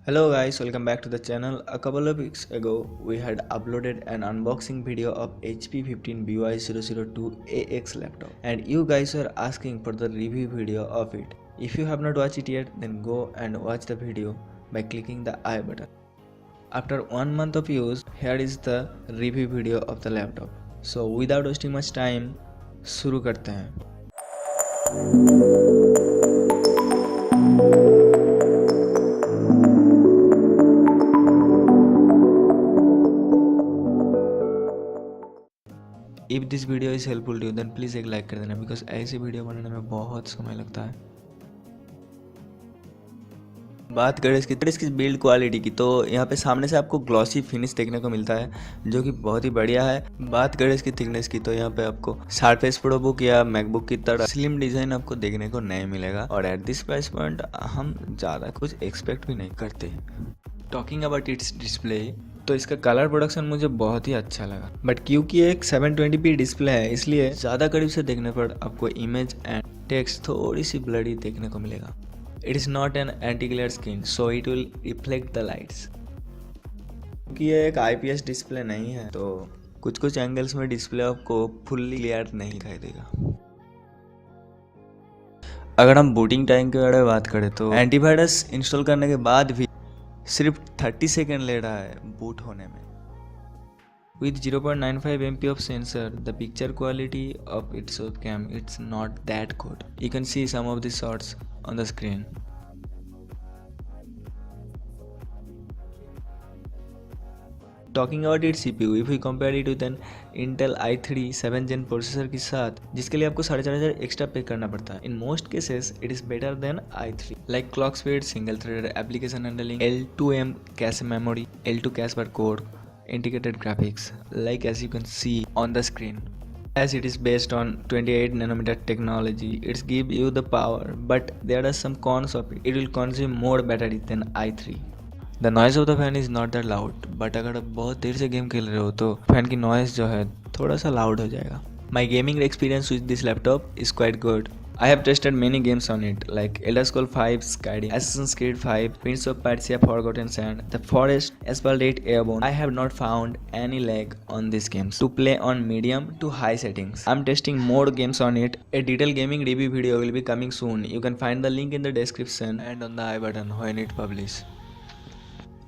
Hello guys, welcome back to the channel. A couple of weeks ago, we had uploaded an unboxing video of HP 15BY002AX laptop and you guys were asking for the review video of it. If you have not watched it yet, then go and watch the video by clicking the I button. After 1 month of use, here is the review video of the laptop. So without wasting much time, शुरू करते हैं. If this video is helpful to you then please एक like कर देना because ऐसी video बनाने में बहुत समय लगता है. बात करें इसकी बिल्ड क्वालिटी की तो यहाँ पे सामने से आपको ग्लॉसी फिनिश देखने को मिलता है जो कि बहुत ही बढ़िया है. बात करें इसकी थिकनेस की तो यहाँ पे आपको सरफेस प्रो बुक या मैकबुक की तरह स्लिम डिज़ाइन आपको देखने को नहीं मिलेगा और एट दिस प्राइस पॉइंट हम ज़्यादा कुछ एक्सपेक्ट भी नहीं करते. टॉकिंग अबाउट इट्स डिस्प्ले तो इसका कलर प्रोडक्शन मुझे बहुत ही अच्छा लगा बट क्योंकि एक 720p डिस्प्ले है इसलिए ज़्यादा करीब से देखने पर आपको इमेज एंड टेक्स्ट थोड़ी सी ब्लरी देखने को मिलेगा. It is not an anti glare screen so it will reflect the lights. क्योंकि ये एक IPS डिस्प्ले नहीं है तो कुछ एंगल्स में डिस्प्ले आपको फुल्ली क्लियर नहीं दिखाई देगा. अगर हम बूटिंग टाइम के बारे में बात करें तो एंटीवायरस इंस्टॉल करने के बाद भी सिर्फ 30 सेकेंड ले रहा है बूट होने में. With 0.95 MP of sensor, the picture quality of its webcam it's not that good. You can see some of the shots on the screen. Talking about its CPU, if we compare it with an Intel i3 7th Gen processor के साथ जिसके लिए आपको 4500 extra पे करना पड़ता है. In most cases, it is better than i3. Like clock speed, single threaded application handling, L2M cache memory, L2 cache per core, integrated graphics, like as you can see on the screen. As it is based on 28nm technology, it gives you the power, but there are some cons of it. It will consume more battery than i3. The noise of the fan is not that loud but अगर आप बहुत देर से game खेल रहे हो तो fan की noise जो है थोड़ा सा लाउड हो जाएगा. My gaming experience with this laptop is quite good. I have tested many games on it like Elder Scrolls 5, Skyrim, Assassin's Creed 5, Prince of Persia Forgotten Sand, The Forest, Asphalt 8 Airborne. I have not found any lag on these games to play on medium to high settings. I'm testing more games on it. A detailed gaming review video will be coming soon. You can find the link in the description and on the I button when it publishes.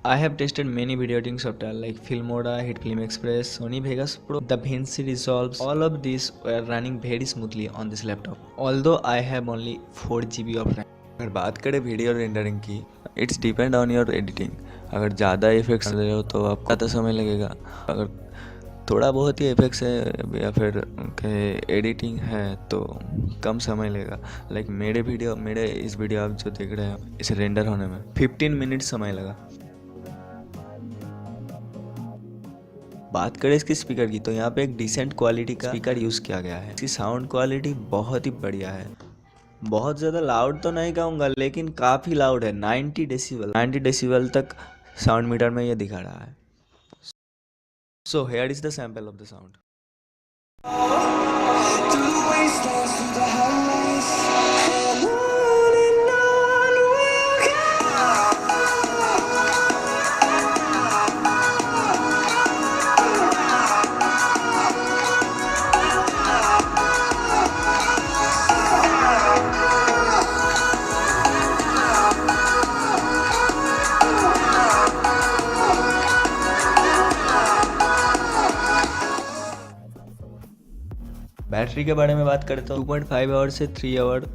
I have tested many video editing software like Filmora, HitFilm Express, Sony Vegas Pro, DaVinci Resolve. All of these were running very smoothly on this laptop. Although I have only 4 GB of RAM. अगर बात करें video rendering की, it's depend on your editing. अगर ज़्यादा effects दे रहे हो तो आपको ज़्यादा समय लगेगा. अगर थोड़ा बहुत ही इफेक्ट्स है या फिर एडिटिंग है तो कम समय लगेगा. लाइक मेरे इस वीडियो आप जो देख रहे हैं इसे रेंडर होने में 15 मिनट समय लगा. बात करें इसकी स्पीकर की तो यहाँ पे एक डिसेंट क्वालिटी का स्पीकर यूज़ किया गया है. इसकी साउंड क्वालिटी बहुत ही बढ़िया है. बहुत ज़्यादा लाउड तो नहीं कहूँगा लेकिन काफ़ी लाउड है. 90 डेसिबल तक साउंड मीटर में ये दिखा रहा है. So here is the sample of the sound. Battery के बारे में बात करें तो 2.5 आवर से 3 आवर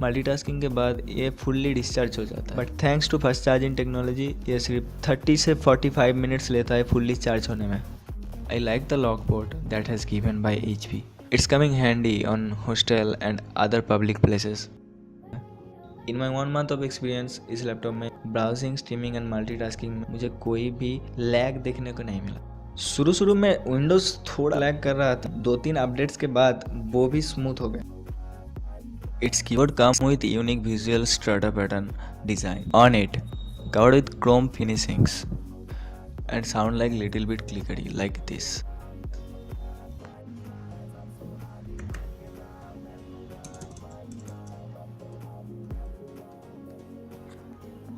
मल्टीटास्किंग के बाद ये फुल्ली डिस्चार्ज हो जाता है. But thanks to fast charging technology ये सिर्फ 30 से 45 मिनट्स लेता है फुल्ली चार्ज होने में. I like the lock port that has given by HP. It's coming handy on hostel and other public places. In my 1 month of experience इस laptop में browsing, streaming and multitasking में मुझे कोई भी lag देखने को नहीं मिला. शुरू में विंडोज़ थोड़ा लैग कर रहा था. 2-3 अपडेट्स के बाद वो भी स्मूथ हो गया. It's keyboard come with unique visual structure pattern design on it covered with chrome finishings and sound like little bit clickery like this.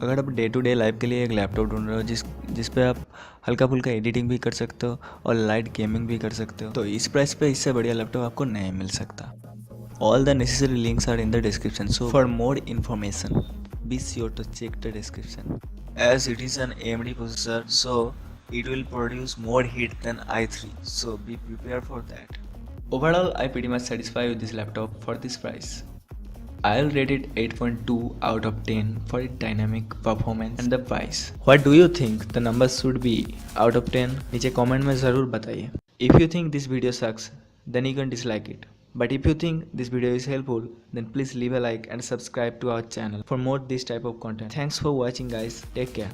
अगर आप डे टू डे लाइफ के लिए एक लैपटॉप ढूंढ रहे हो जिस पे आप हल्का फुल्का एडिटिंग भी कर सकते हो और लाइट गेमिंग भी कर सकते हो, तो इस प्राइस पे इससे बढ़िया लैपटॉप आपको नहीं मिल सकता। All the necessary links are in the description, so for more information be sure to check the description. As it is an AMD processor, so it will produce more heat than i3, so be prepared for that. Overall, I pretty much satisfied with this laptop for this price. I'll rate it 8.2 out of 10 for its dynamic performance and the price. What do you think the numbers should be out of 10? नीचे comment में ज़रूर बताइए. If you think this video sucks, then you can dislike it. But if you think this video is helpful, then please leave a like and subscribe to our channel for more this type of content. Thanks for watching guys. Take care.